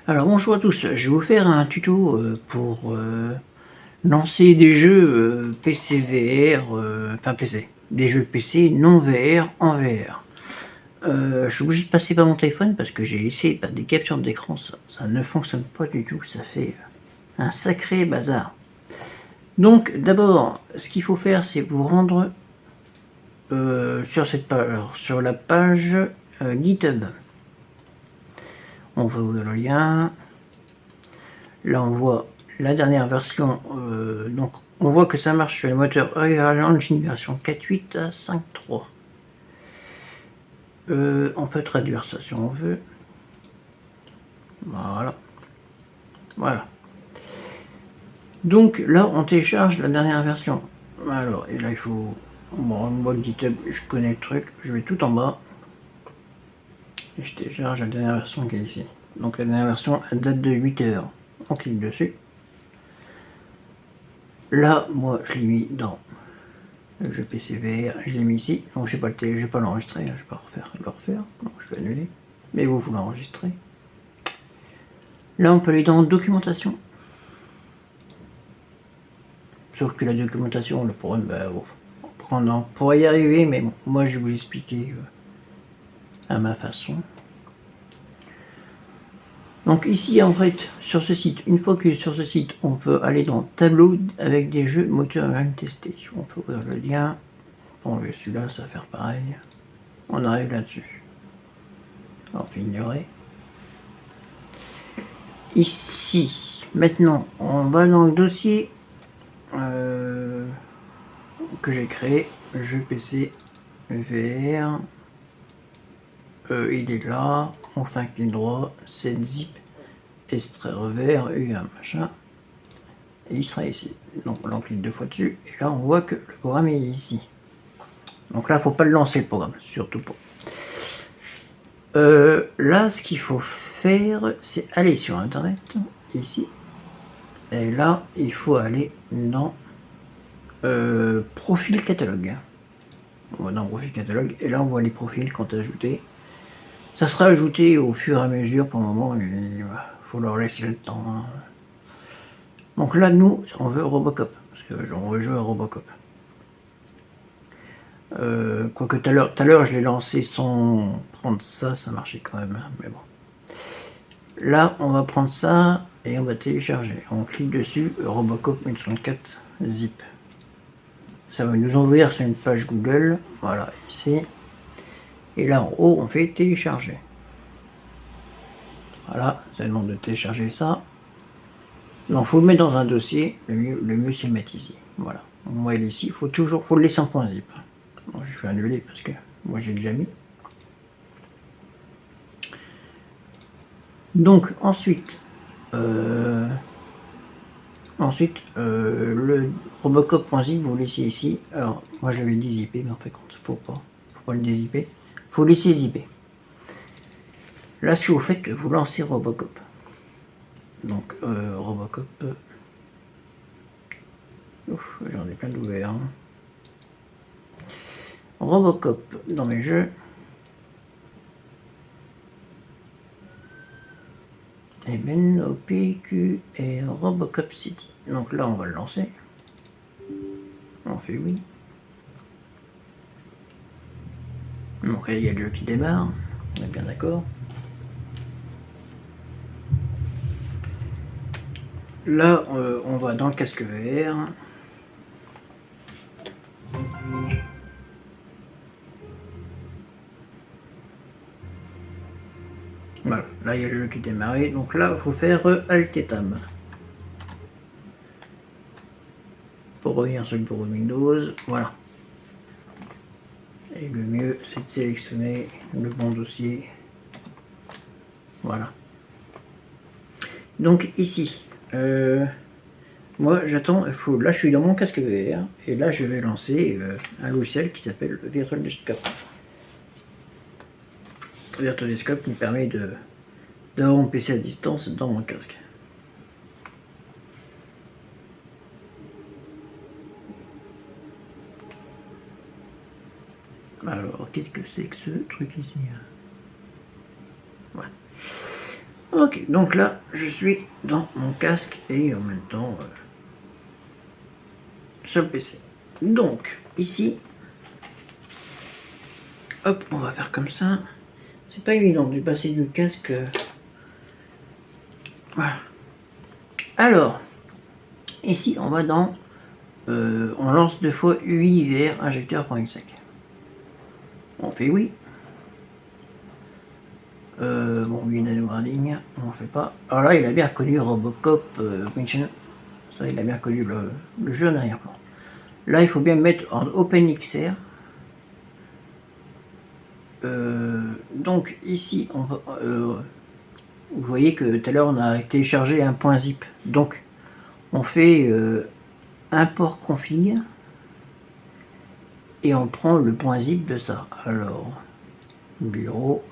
Alors bonjour à tous, je vais vous faire un tuto pour lancer des jeux PC VR, enfin PC, des jeux PC non VR en VR. Je suis obligé de passer par mon téléphone parce que j'ai essayé par des captures d'écran, ça ne fonctionne pas du tout, ça fait un sacré bazar. Donc d'abord, ce qu'il faut faire, c'est vous rendre sur cette page, alors, sur la page GitHub. On va ouvrir le lien. Là, on voit la dernière version. Donc, on voit que ça marche sur le moteur Unreal Engine version 4.8 à 5.3. On peut traduire ça si on veut. Voilà. Voilà. Donc là, on télécharge la dernière version. Alors, et là, il faut... Bon, moi, GitHub, je connais le truc. Je vais tout en bas. Et je télécharge la dernière version qui est ici. Donc, la dernière version, elle date de 8 heures. On clique dessus. Là, moi, je l'ai mis dans le jeu PC VR, je l'ai mis ici. Donc, je vais pas l'enregistrer, je vais pas le refaire. Donc, je vais annuler. Mais vous l'enregistrez. Là, on peut aller dans documentation. Sauf que la documentation, le problème, on pourra y arriver, mais bon, moi, je vais vous expliquer à ma façon. Donc ici, en fait, sur ce site, une fois que sur ce site, on peut aller dans tableau avec des jeux moteurs Unreal testés. On peut ouvrir le lien. Bon, celui-là, ça va faire pareil. On arrive là-dessus. Alors, on peut ignorer. Ici, maintenant, on va dans le dossier que j'ai créé, jeu PC VR. Il est là, on fait un clic droit, c'est zip, extraire vers, un machin, et il sera ici. Donc on clique deux fois dessus, et là on voit que le programme est ici. Donc là, il ne faut pas le lancer le programme, surtout pas. Là, ce qu'il faut faire, c'est aller sur Internet, ici, et là, il faut aller dans profil catalogue. On va dans profil catalogue, et là on voit les profils qu'on a ajoutés. Ça sera ajouté au fur et à mesure. Pour le moment, il faut leur laisser le temps. Hein. Donc là, nous, on veut Robocop, parce qu'on veut jouer à Robocop. Quoique tout à l'heure, je l'ai lancé sans prendre ça, ça marchait quand même, hein, mais bon. Là, on va prendre ça et on va télécharger. On clique dessus, Robocop 1064 zip. Ça va nous ouvrir sur une page Google, voilà, ici. Et là, en haut, on fait télécharger. Voilà, ça demande de télécharger ça. Donc, il faut le mettre dans un dossier, le mieux c'est le mettre ici. Voilà. Moi, il est ici, il faut le laisser en point zip. Bon, je vais annuler parce que moi j'ai déjà mis. Donc, ensuite, le Robocop.zip, vous laissez ici. Alors, moi j'avais dézippé, mais en fait, faut pas le dézipper. Faut laisser zipper. Là, ce que vous faites, vous lancez Robocop. Donc, Robocop. J'en ai plein d'ouverts. Hein. Robocop dans mes jeux. Et MNOPQ et Robocop City. Donc là, on va le lancer. On fait oui. Donc il y a le jeu qui démarre. On est bien d'accord. Là, on va dans le casque VR. Voilà, là il y a le jeu qui démarre. Donc là, il faut faire Alt et Tab. Pour revenir sur le bureau Windows, voilà. Et le mieux, c'est de sélectionner le bon dossier. Voilà. Donc ici, moi j'attends, là je suis dans mon casque VR, et là je vais lancer un logiciel qui s'appelle Virtual Desktop. Virtual Desktop qui me permet d'avoir mon PC à distance dans mon casque. Alors, qu'est-ce que c'est que ce truc ici? Ouais. Ok, donc là, je suis dans mon casque et en même temps sur le PC. Donc, ici, hop, on va faire comme ça. C'est pas évident de passer du casque. Voilà. Alors, ici, on va dans... on lance 2 fois UI vers injecteur.exec. On fait oui. Bon, lui, nano-grading, on fait pas. Alors là, il a bien reconnu Robocop Mission. Ça, il a bien connu le jeu en arrière-plan. Là, il faut bien mettre en OpenXR. Donc ici, on va, vous voyez que tout à l'heure, on a téléchargé un point zip. Donc, on fait import config et on prend le point zip de ça. Alors, bureau,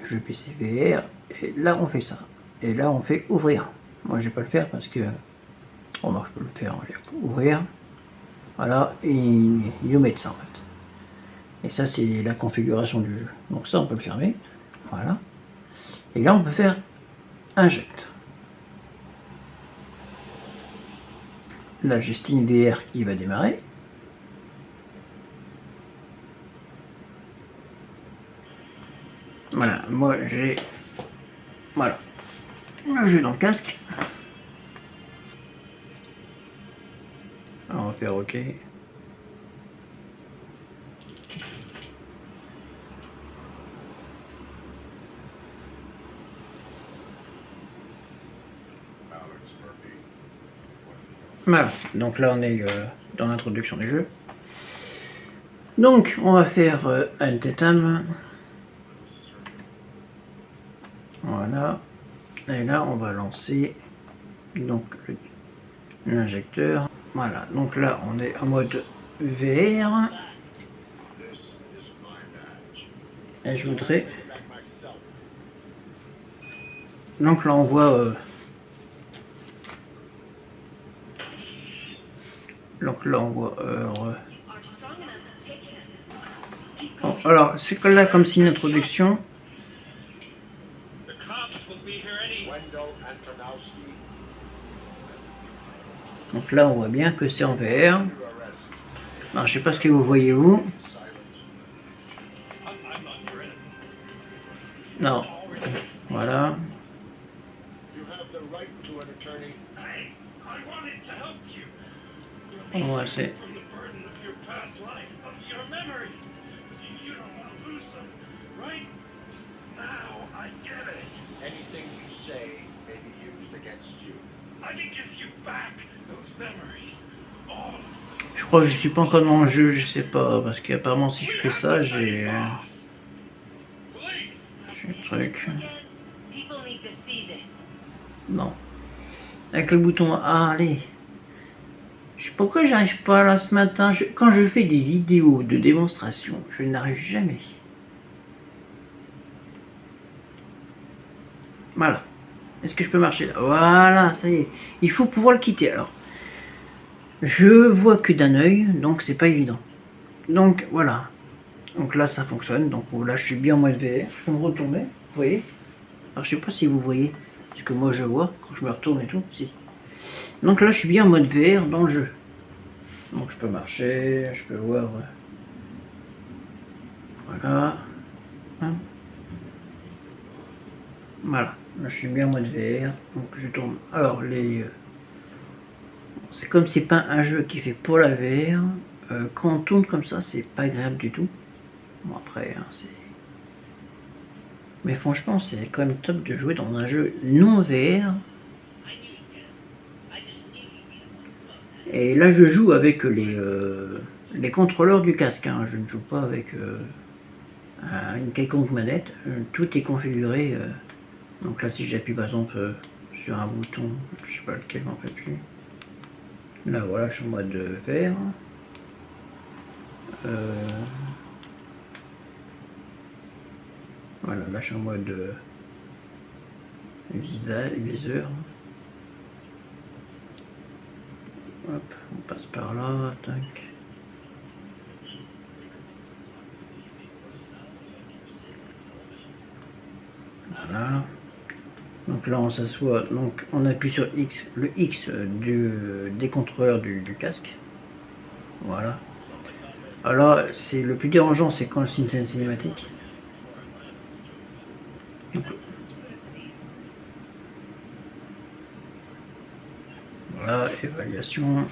jeu PCVR, et là, on fait ça. Et là, on fait ouvrir. Moi, je vais pas le faire parce que... Oh non, je peux le faire. Ouvrir. Voilà, et ils nous mettent ça en fait. Et ça, c'est la configuration du jeu. Donc ça, on peut le fermer. Voilà. Et là, on peut faire inject. Là, j'ai SteamVR qui va démarrer. Voilà, moi j'ai... Voilà. Le jeu dans le casque. Alors, on va faire OK. Voilà, donc là on est dans l'introduction du jeu. Donc on va faire Antetam. Voilà. Et là on va lancer donc l'injecteur. Voilà, donc là on est en mode VR. Et je voudrais... Donc là on voit... Donc là on voit... Bon, alors c'est que là comme c'est une introduction. Donc là on voit bien que c'est en VR. Alors je sais pas ce que vous voyez vous. Non. Voilà. On voit c'est... Je crois que je suis pas encore dans le jeu, je sais pas, parce qu'apparemment si je fais ça, j'ai le truc. Non. Avec le bouton A, allez. Je sais pourquoi j'arrive pas là ce matin. Quand je fais des vidéos de démonstration, je n'arrive jamais. Voilà. Est-ce que je peux marcher là? Voilà, ça y est. Il faut pouvoir le quitter. Alors, je vois que d'un œil, donc c'est pas évident. Donc voilà. Donc là, ça fonctionne. Donc là, je suis bien en mode VR. Je peux me retourner. Vous voyez? Alors, je sais pas si vous voyez ce que moi je vois quand je me retourne et tout. Si. Donc là, je suis bien en mode VR dans le jeu. Donc je peux marcher, je peux voir. Voilà. Hein. Voilà. Là, je suis bien en mode VR. Donc je tourne. Alors les... c'est comme c'est pas un jeu qui fait pour la VR. Quand on tourne comme ça, c'est pas agréable du tout. Bon après, hein, c'est... Mais franchement, c'est quand même top de jouer dans un jeu non VR. Et là, je joue avec les contrôleurs du casque. Hein. Je ne joue pas avec une quelconque manette. Tout est configuré. Donc là, si j'appuie par exemple sur un bouton, je sais pas lequel, on fait plus. Là, voilà, je suis en mode vert. Voilà, là, je suis en mode viseur. Hop, on passe par là, tac. Voilà. Donc là on s'assoit, donc on appuie sur X, le X des contrôleurs du casque. Voilà. Alors c'est le plus dérangeant, c'est quand c'est une scène cinématique. Donc, voilà, évaluation.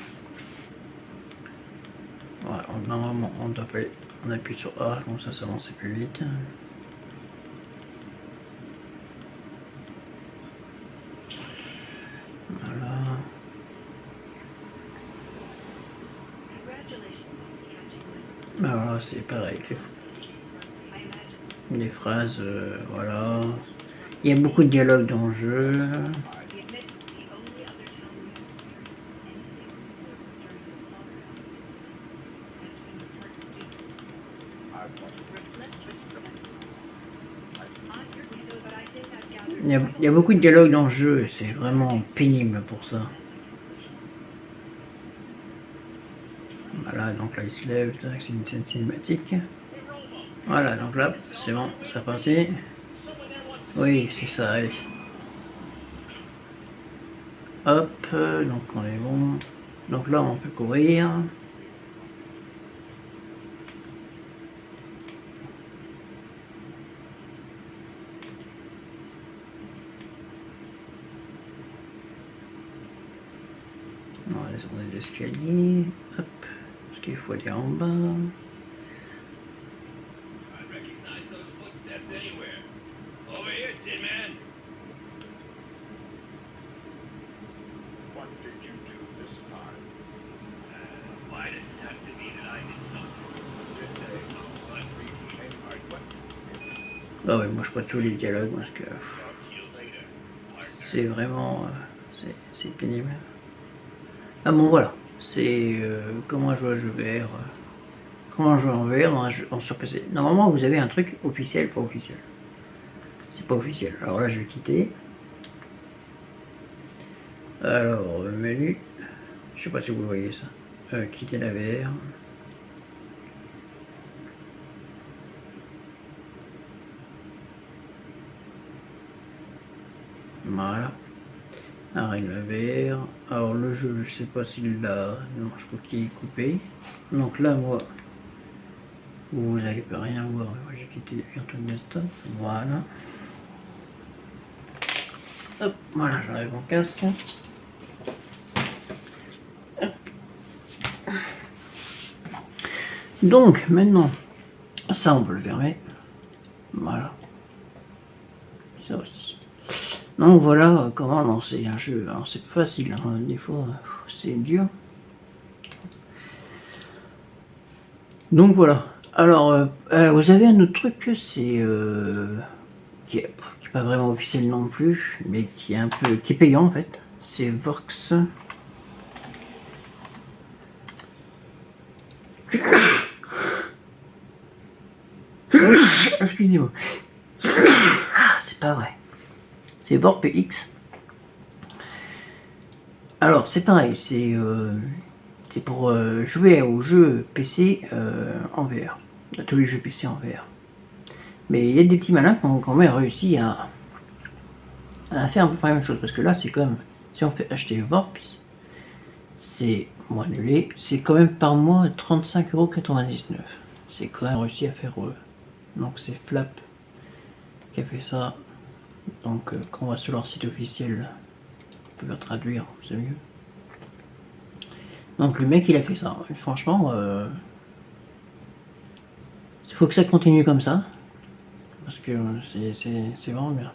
Voilà, normalement on appuie sur A, comme ça avance plus vite. Voilà. Ben voilà, c'est pareil. Les phrases, voilà. Il y a beaucoup de dialogues dans le jeu. Il y a beaucoup de dialogues dans le jeu et c'est vraiment pénible pour ça. Voilà, donc là il se lève, c'est une scène cinématique. Voilà, donc là c'est bon, c'est parti. Oui, c'est ça, allez. Hop, donc on est bon. Donc là on peut courir. On va descendre les escaliers. Hop, parce qu'il faut aller en bas. Ah ouais, moi je crois tous les dialogues parce que c'est vraiment c'est pénible. Ah bon voilà, c'est comment jouer à jeu VR, comment jouer en VR en sur PC. Normalement vous avez un truc officiel, pas officiel. C'est pas officiel. Alors là je vais quitter. Alors menu, je sais pas si vous le voyez ça. Quitter la VR. Voilà. Arrête la VR. Alors le jeu, je sais pas s'il l'a. Non, je crois qu'il est coupé. Donc là, moi, vous n'allez pas rien voir. Moi, j'ai quitté Virtual Desktop. Voilà. Hop, voilà, j'enlève mon casque. Donc maintenant, ça on peut le fermer. Voilà. Ça aussi. Donc voilà comment lancer un jeu. Alors c'est pas facile, hein. Des fois c'est dur. Donc voilà. Alors vous avez un autre truc, c'est qui est pas vraiment officiel non plus, mais qui est payant en fait. C'est Vorx. Excusez-moi. Ah, c'est pas vrai. C'est VorpX. Alors c'est pareil, c'est pour jouer aux jeux PC en VR. À tous les jeux PC en VR. Mais il y a des petits malins qui ont quand même réussi à faire un peu la même chose. Parce que là, c'est comme si on fait acheter Vorps, c'est moins annulé, c'est quand même par mois 35,99 €. C'est quand même réussi à faire donc c'est Flap qui a fait ça. Donc quand on va sur leur site officiel, on peut le traduire, c'est mieux. Donc le mec il a fait ça. Et franchement, il faut que ça continue comme ça. Parce que c'est vraiment bien.